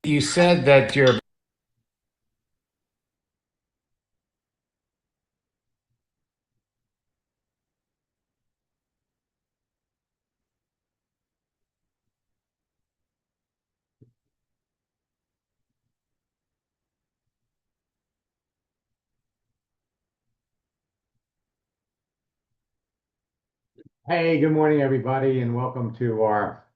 You said that you're. Hey, good morning, everybody, and welcome to our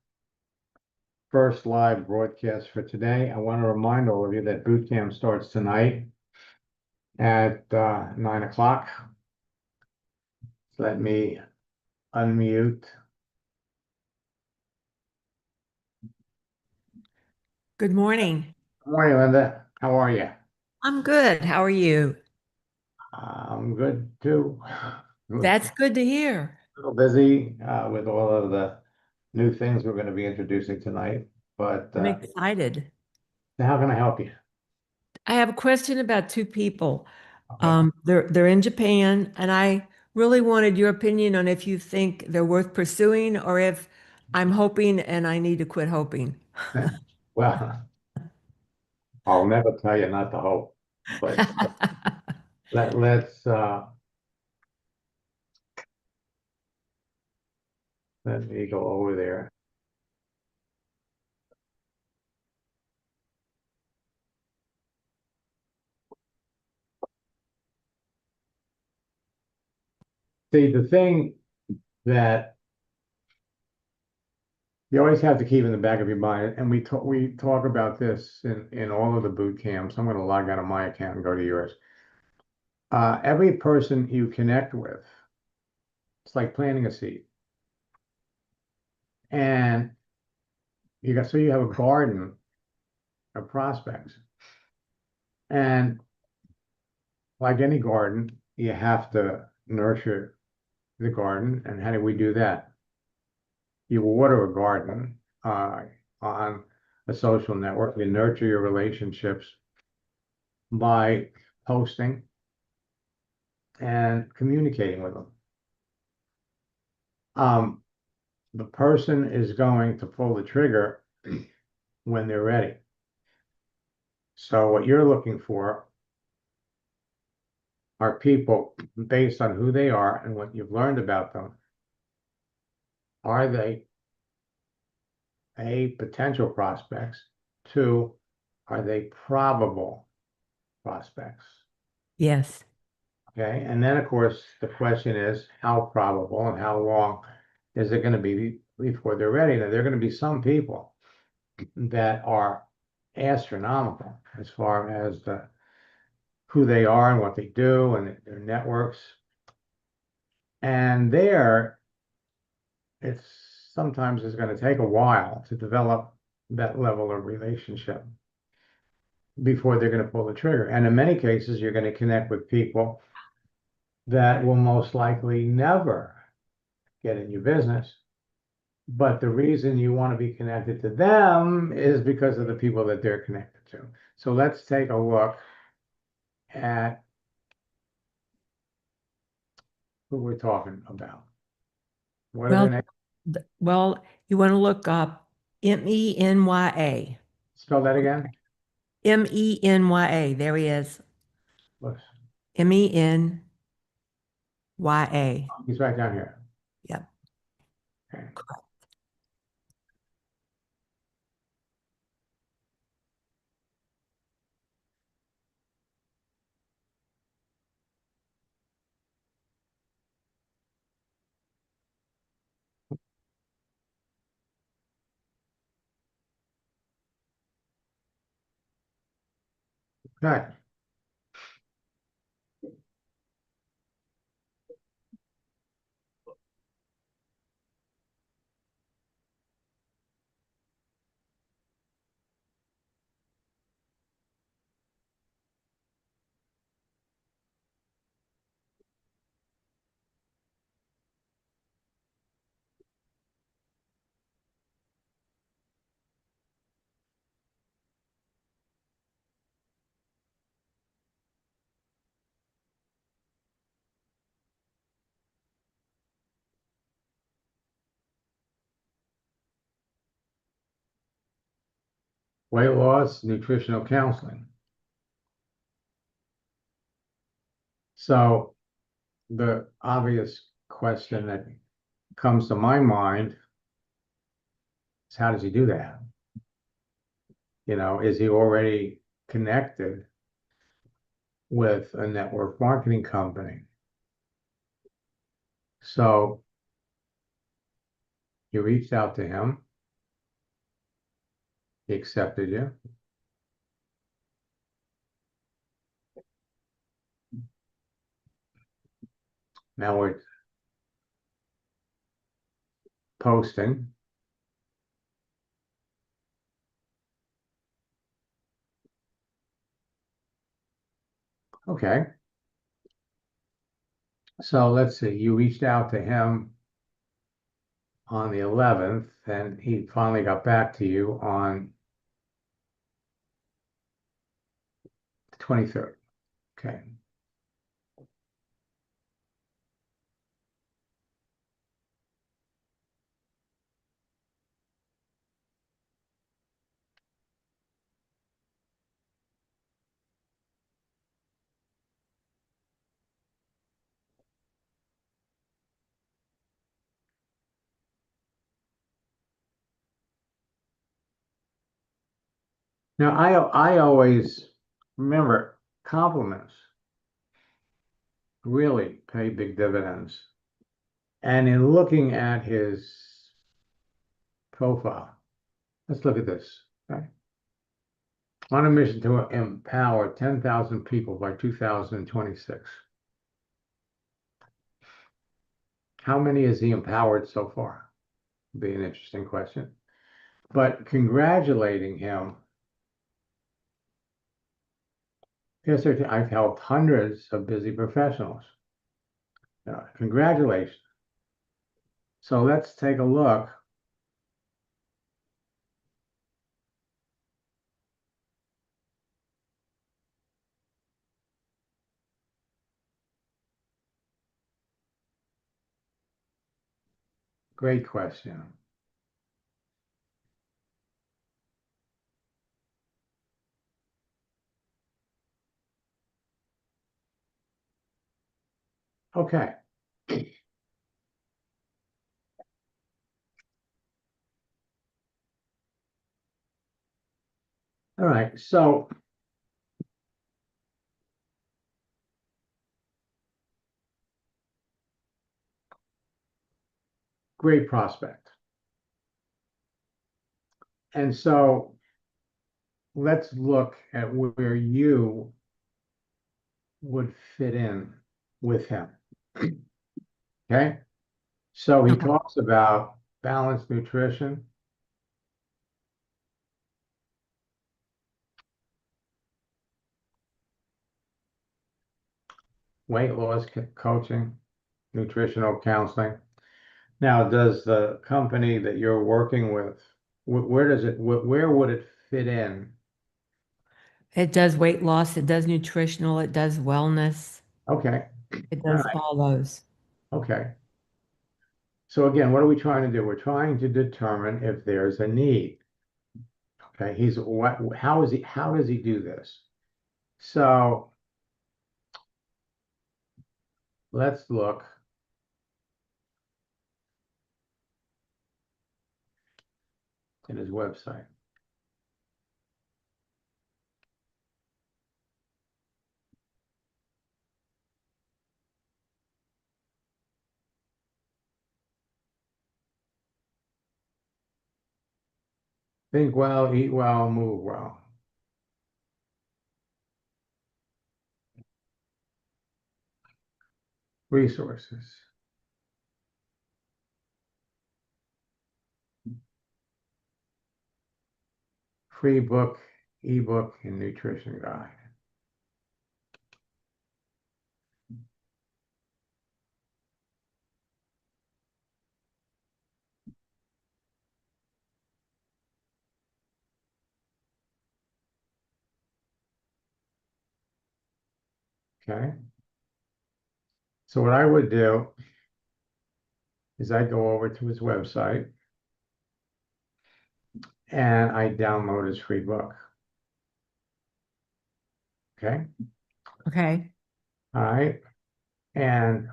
first live broadcast for today. I want to remind all of you that boot camp starts tonight at 9 o'clock. Let me unmute. Good morning. Good morning, Linda. How are you? I'm good. How are you? I'm good too. A That's good to hear. little busy with all of the new things we're going to be introducing tonight, but I'm excited. how can I help you? I have a question about two people. Okay. They're in Japan, and I really wanted your opinion on if you think they're worth pursuing or if I'm hoping and I need to quit hoping. Well, I'll never tell you not to hope, but let me go over there. See, the thing that you always have to keep in the back of your mind, and we talk about this in all of the boot camps. I'm going to log out of my account and go to yours. Every person you connect with, it's like planting a seed, and you have a garden of prospects, and like any garden, you have to nurture the garden. And how do we do that? You water a garden on a social network. You nurture your relationships by posting and communicating with them. Um, the person is going to pull the trigger when they're ready. So what you're looking for are people based on who they are and what you've learned about them. Are they potential prospects? Two, are they probable prospects? Yes. Okay. And then, of course, the question is how probable and how long is it going to be before they're ready? Now, there are going to be some people that are astronomical as far as who they are and what they do and their networks. And there, it's sometimes it's going to take a while to develop that level of relationship before they're going to pull the trigger. And in many cases, you're going to connect with people that will most likely never get in your business. But the reason you want to be connected to them is because of the people that they're connected to. So let's take a look at who we're talking about. What are their Well, names? well, you want to look up Menya. Spell that again. Menya. There he is. Looks, Menya. he's right down here. Yep. Okay. Okay. weight loss, nutritional counseling. So the obvious question that comes to my mind is how does he do that? Is he already connected with a network marketing company? So you reached out to him, he accepted you. Now we're posting. Okay. So let's see, you reached out to him on the 11th, and he finally got back to you on the 23rd. Okay. Now, I always remember compliments really pay big dividends. And in looking at his profile, let's look at this. Okay. On a mission to empower 10,000 people by 2026. How many has he empowered so far? Be an interesting question. But congratulating him, I've helped hundreds of busy professionals. Congratulations. So let's take a look. Great question. Okay. All right. So great prospect. And so let's look at where you would fit in with him. Okay. So he Okay. talks about balanced nutrition, weight loss coaching, nutritional counseling. Now, does the company that you're working with, where would it fit in? It does weight loss, it does nutritional, it does wellness, Okay. it All does right. all those. Okay. So again, what are we trying to do? We're trying to determine if there's a need. Okay. How does he do this? So let's look at his website. Think well, eat well, move well. Resources. Free book, ebook, and nutrition guide. Okay. So what I would do is I'd go over to his website and I download his free book. Okay. Okay. All right. And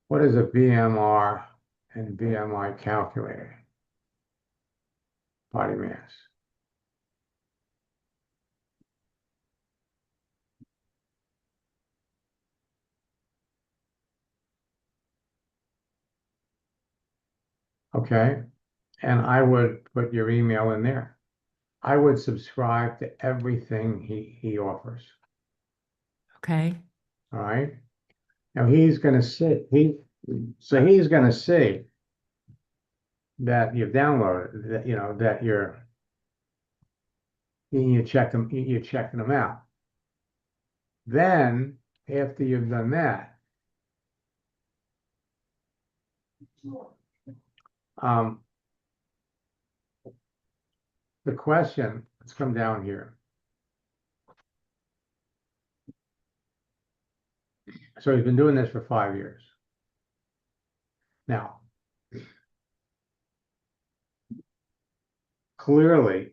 what is a BMR and BMI calculator? Body mass. Okay. And I would put your email in there. I would subscribe to everything he offers. Okay. All right. Now he's going to see, he's going to see that you've downloaded, that, that you you're checking them out. Then after you've done that, um, the question, let's come down here. So he's been doing this for 5 years. Now, clearly,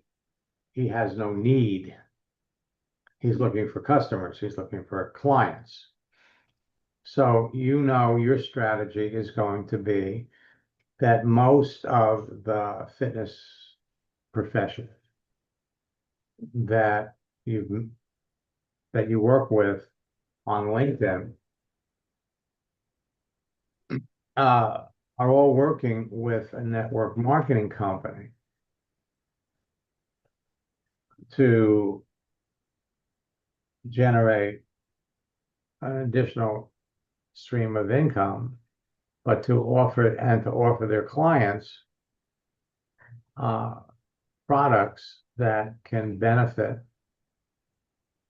he has no need. He's looking for customers. He's looking for clients. So your strategy is going to be that most of the fitness profession that you work with on LinkedIn are all working with a network marketing company to generate an additional stream of income, but to offer their clients products that can benefit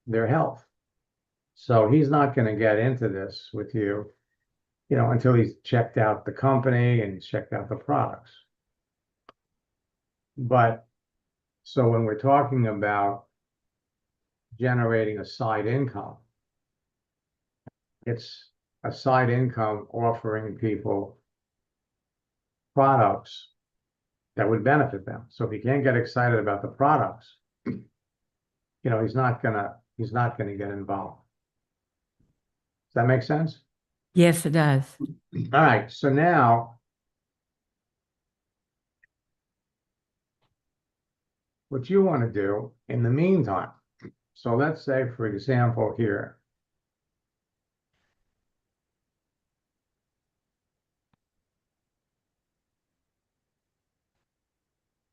their health. So he's not going to get into this with you, until he's checked out the company and he's checked out the products. But so when we're talking about generating a side income, it's a side income offering people products that would benefit them. So if he can't get excited about the products, he's not gonna get involved. Does that make sense? Yes, it does. All right. So now what you want to do in the meantime, so let's say, for example, here,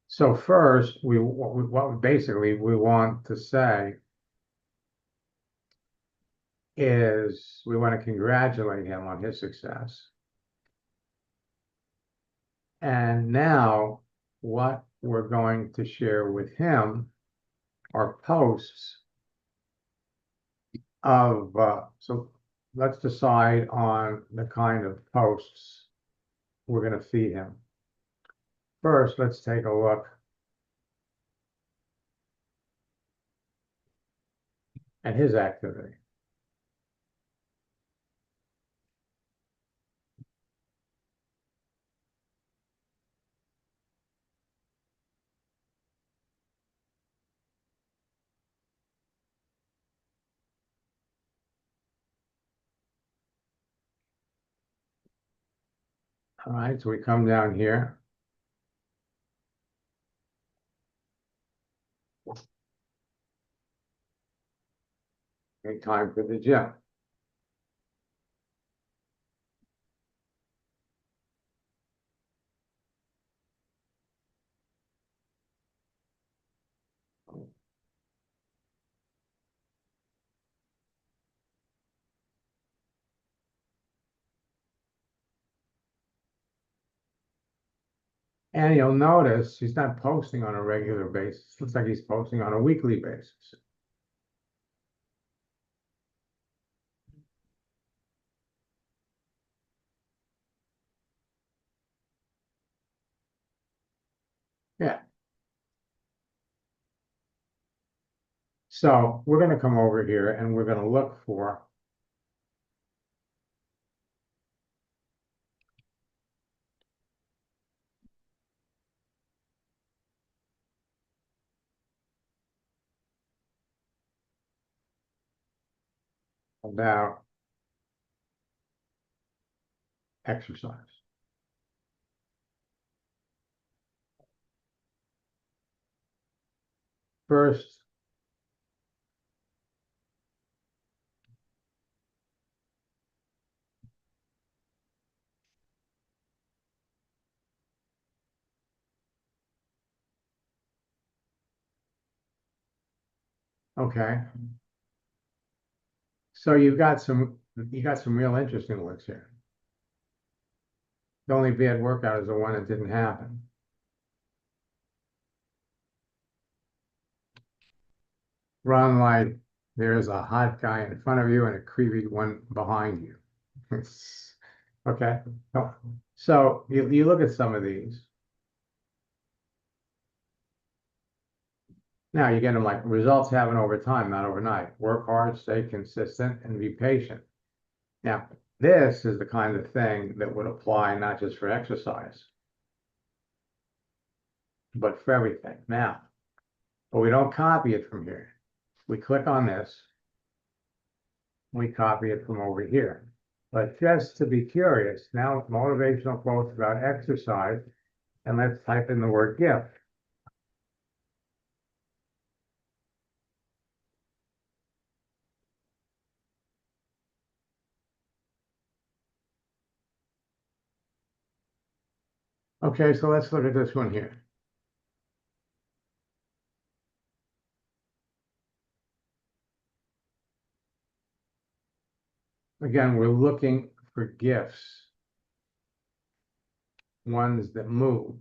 so first, what basically we want to say is we want to congratulate him on his success. And now what we're going to share with him are posts of, so let's decide on the kind of posts we're going to feed him. First, let's take a look at his activity. All right, so we come down here. Make time for the gym. And you'll notice he's not posting on a regular basis. Looks like he's posting on a weekly basis. Yeah. So we're going to come over here and we're going to look for about exercise. First, okay. So you got some real interesting ones here. The only bad workout is the one that didn't happen. Run like there's a hot guy in front of you and a creepy one behind you. Okay. So you look at some of these. Now you get them like results happen over time, not overnight. Work hard, stay consistent, and be patient. Now, this is the kind of thing that would apply not just for exercise, but for everything. Now, but we don't copy it from here. We click on this, we copy it from over here. But just to be curious, now motivational quotes about exercise, and let's type in the word gift. Okay, so let's look at this one here. Again, we're looking for gifts, ones that move.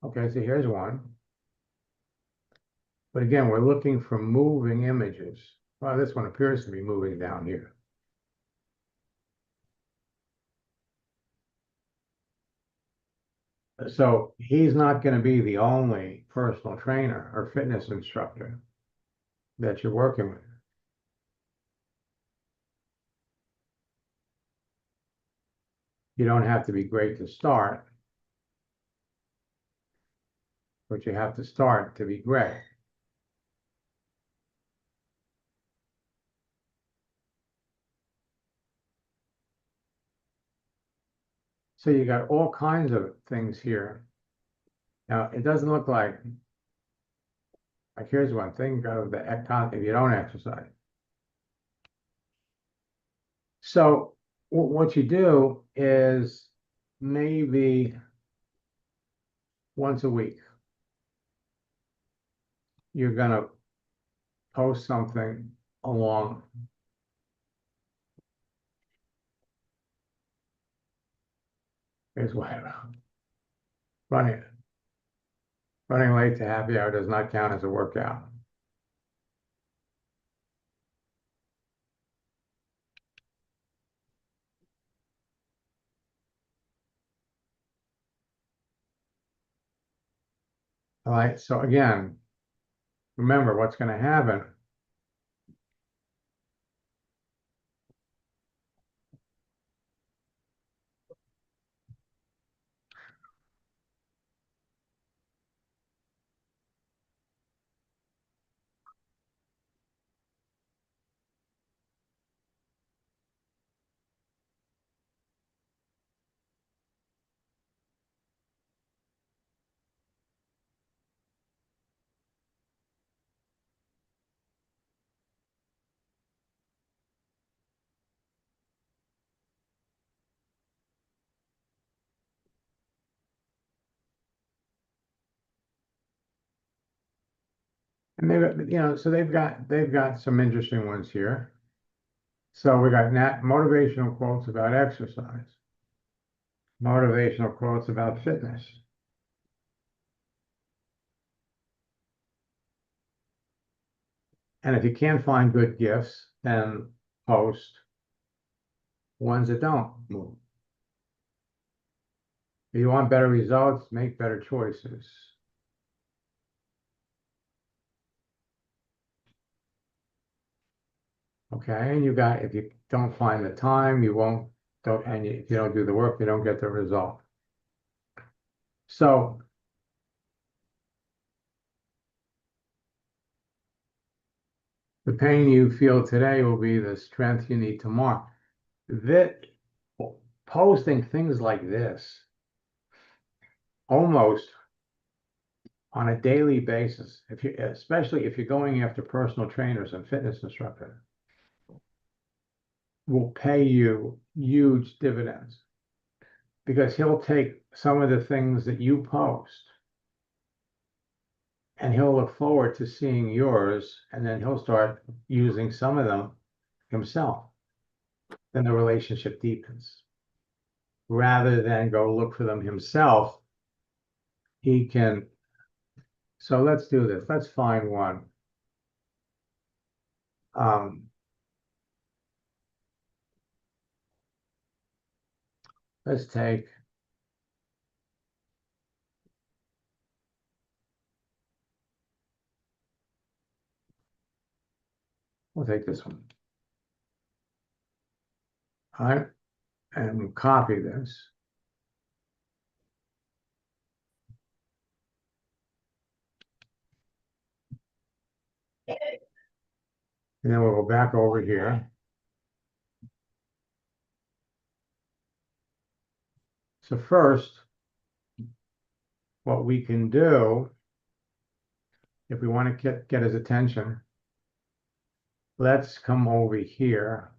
Okay, so here's one. But again, we're looking for moving images. Well, this one appears to be moving down here. So he's not going to be the only personal trainer or fitness instructor that you're working with. You don't have to be great to start, but you have to start to be great. So you got all kinds of things here. Now, it doesn't look like here's one thing of the econ if you don't exercise. So what you do is maybe once a week, you're going to post something along. Here's what running. Running late to happy hour does not count as a workout. All right, so again, remember what's going to happen. And so they've got some interesting ones here. So we got motivational quotes about exercise, motivational quotes about fitness. And if you can't find good gifts, then post ones that don't move. If you want better results, make better choices. Okay, and if you don't find the time, you won't, don't, and if you don't do the work, you don't get the result. So the pain you feel today will be the strength you need tomorrow. That posting things like this almost on a daily basis, especially if you're going after personal trainers and fitness instructors, will pay you huge dividends because he'll take some of the things that you post and he'll look forward to seeing yours, and then he'll start using some of them himself. Then the relationship deepens. Rather than go look for them himself, he can. So let's do this. Let's find one. Let's take. We'll take this one. All right, and we'll copy this. And then we'll go back over here. So first, what we can do, if we want to get his attention, let's come over here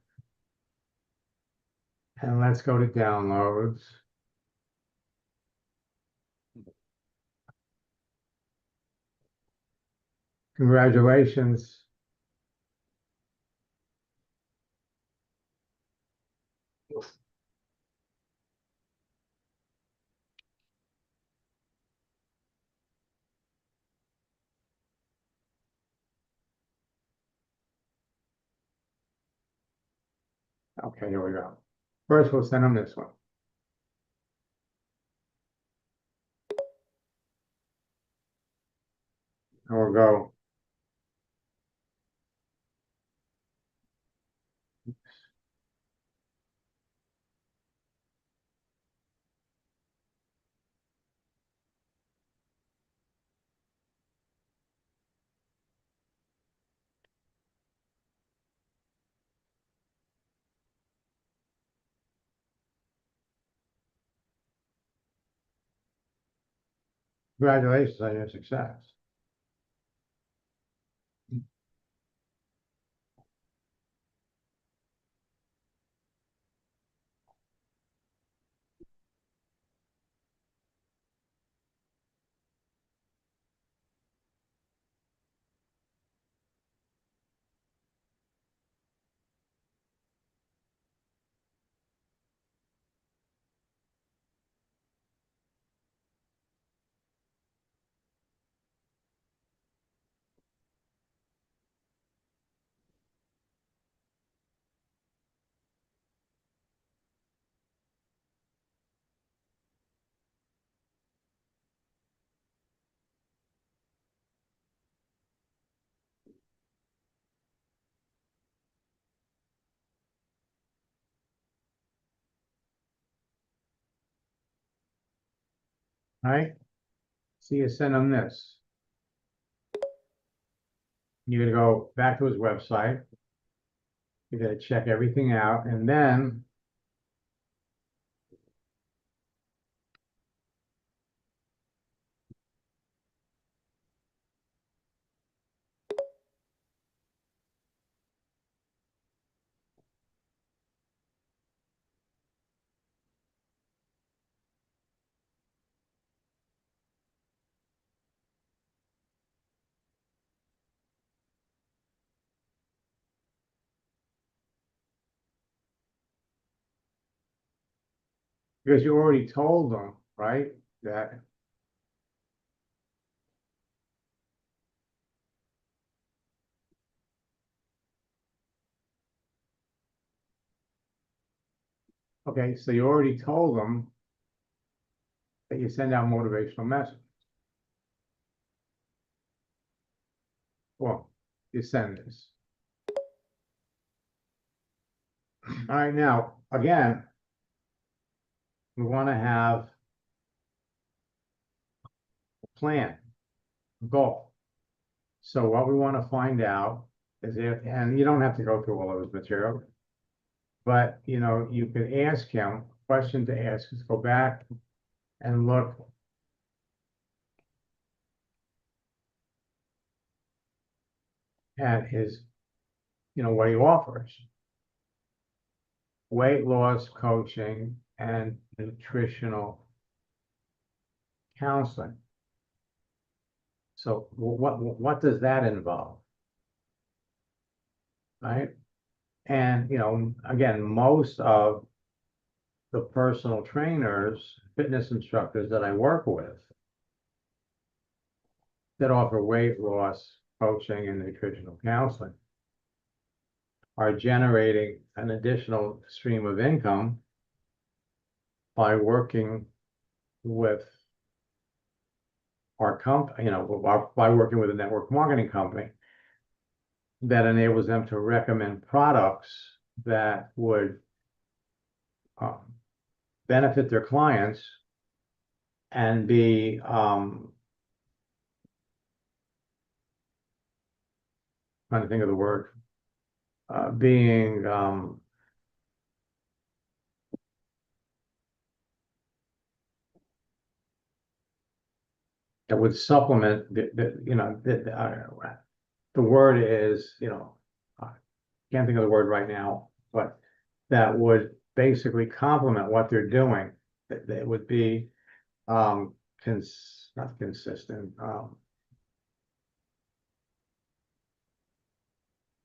and let's go to downloads. Congratulations. Okay, here we go. First, we'll send him this one. And we'll go. Congratulations on your success. All right. So you send him this. You're going to go back to his website. You're going to check everything out. And then because you already told them, right, that Okay, so you already told them that you send out motivational messages. Well, you send this. All right, now, again, we want to have a plan, a goal. So what we want to find out is if, and you don't have to go through all of his material, but you could ask him, question to ask is go back and look at his, what he offers. Weight loss coaching and nutritional counseling. So what does that involve? Right? And again, most of the personal trainers, fitness instructors that I work with that offer weight loss coaching and nutritional counseling are generating an additional stream of income by working with our company, by working with a network marketing company that enables them to recommend products that would um, benefit their clients and be trying to think of the word, being that would supplement the word is, I can't think of the word right now, but that would basically complement what they're doing. That would be not consistent.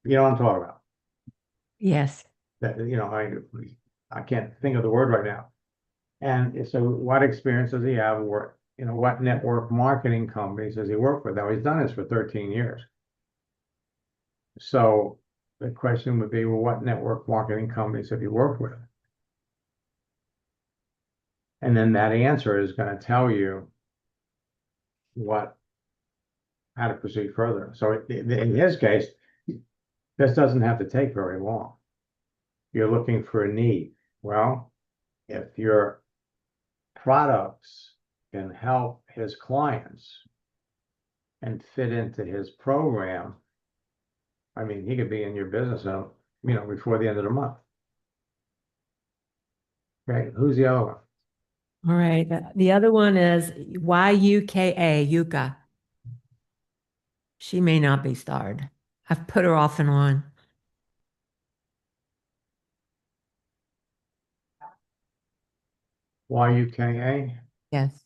You know what I'm talking about? Yes. That I can't think of the word right now. And so, what experience does he have? What network marketing companies does he work with? Now, he's done this for 13 years. So the question would be, well, what network marketing companies have you worked with? And then that answer is going to tell you how to proceed further. So in his case, this doesn't have to take very long. You're looking for a need. Well, if your products can help his clients and fit into his program, I mean, he could be in your business, before the end of the month. Okay, who's the other one? All right. The other one is Yuka, Yuka. She may not be starred. I've put her off and on. YUKA? Yes.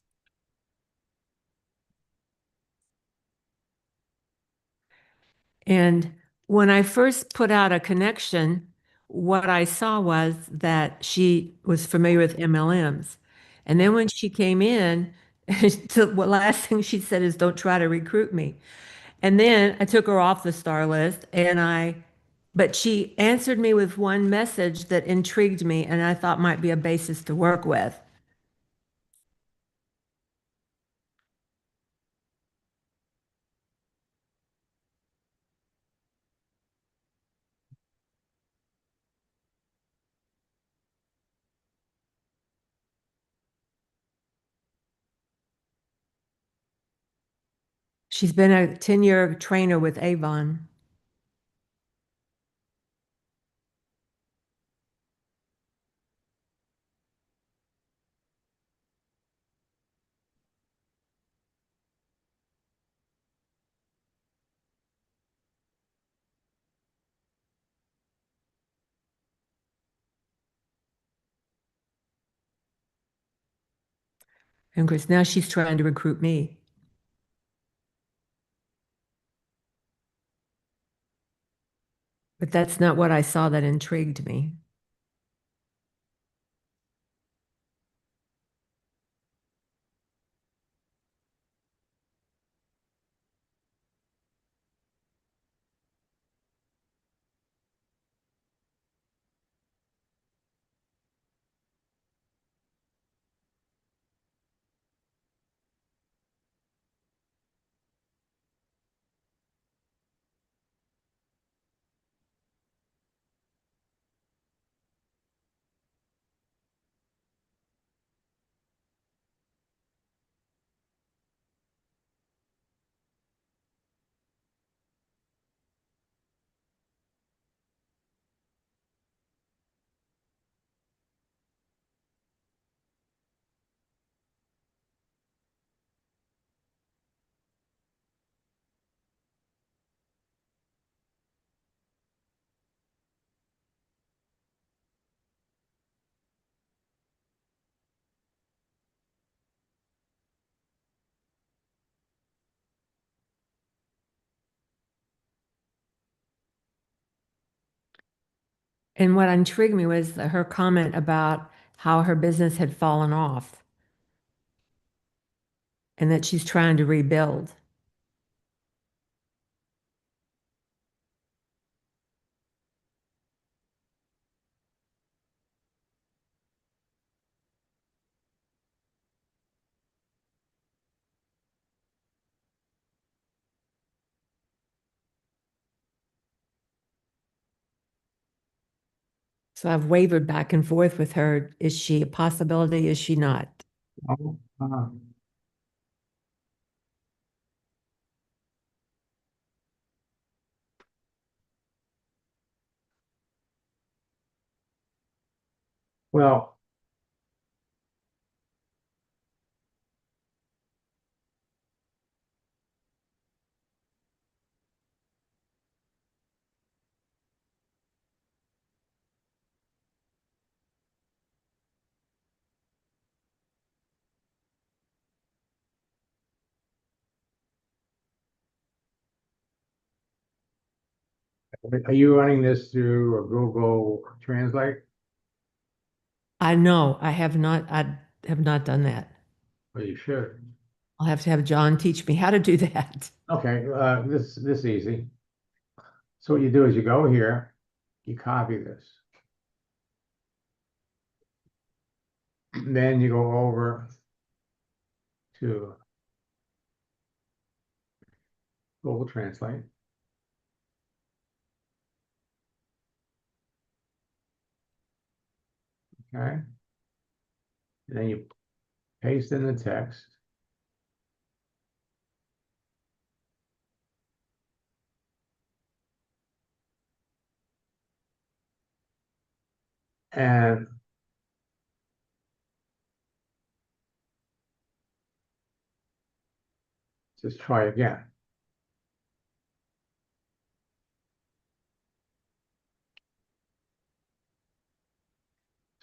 And when I first put out a connection, what I saw was that she was familiar with MLMs. And then when she came in, the last thing she said is, don't try to recruit me. And then I took her off the star list but she answered me with one message that intrigued me and I thought might be a basis to work with. She's been a 10-year trainer with Avon. And of course, now she's trying to recruit me. But that's not what I saw that intrigued me. And what intrigued me was her comment about how her business had fallen off and that she's trying to rebuild. So I've wavered back and forth with her. Is she a possibility? Is she not? Oh, well, are you running this through a Google Translate? I know I have not done that. Well, you should. I'll have to have John teach me how to do that. Okay, this is easy. So what you do is you go here, you copy this. Then you go over to Google Translate. Okay. And then you paste in the text. And just try again.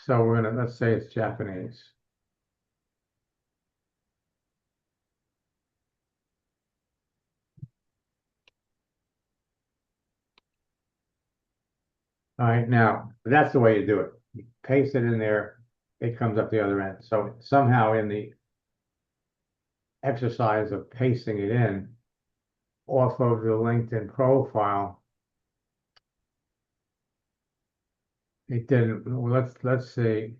So we're gonna, let's say it's Japanese. All right, now that's the way you do it. You paste it in there, it comes up the other end. So somehow in the exercise of pasting it in off of the LinkedIn profile, it didn't. Well, let's see.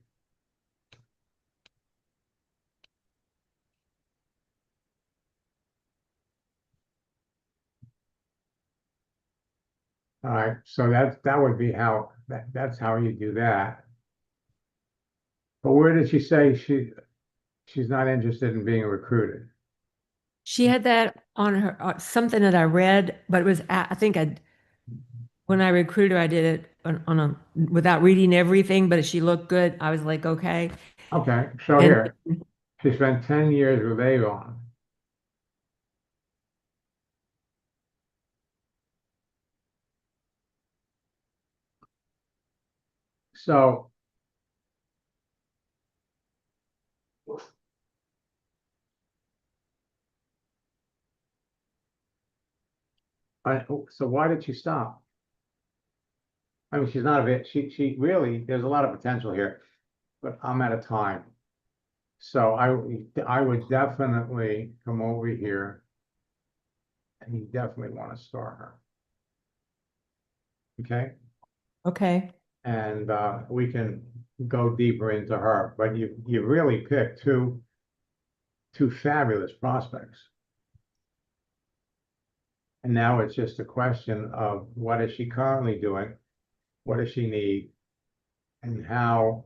All right, so that would be how that's how you do that. But where did she say she's not interested in being recruited? She had that on her something that I read, but it was I think I when I recruited her, I did it on a without reading everything, but if she looked good, I was like, okay. Okay, so And here she spent 10 years with Avon. So so why did she stop? I mean, she's not a bit. She really. There's a lot of potential here, but I'm out of time. So I would definitely come over here, and you definitely want to start her. Okay, okay. and we can go deeper into her. But you really picked two fabulous prospects, and now it's just a question of what is she currently doing, what does she need, and how.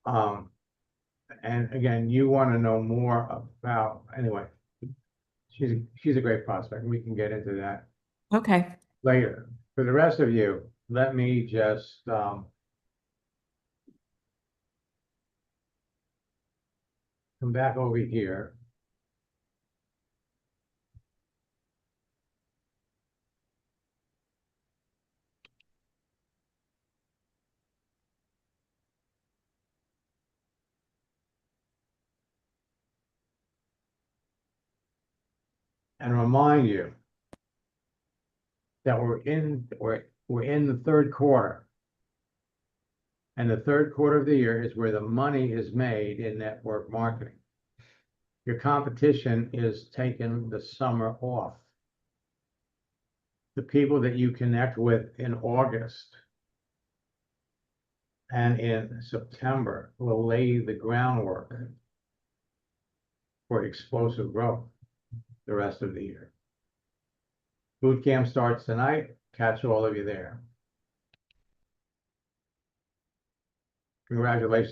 Um, and again, you want to know more about anyway. She's a great prospect. We can get into that Okay. later. For the rest of you, let me just come back over here. And remind you that we're We're in the third quarter. And the third quarter of the year is where the money is made in network marketing. Your competition is taking the summer off. The people that you connect with in August and in September will lay the groundwork for explosive growth the rest of the year. Boot camp starts tonight. Catch all of you there. Congratulations.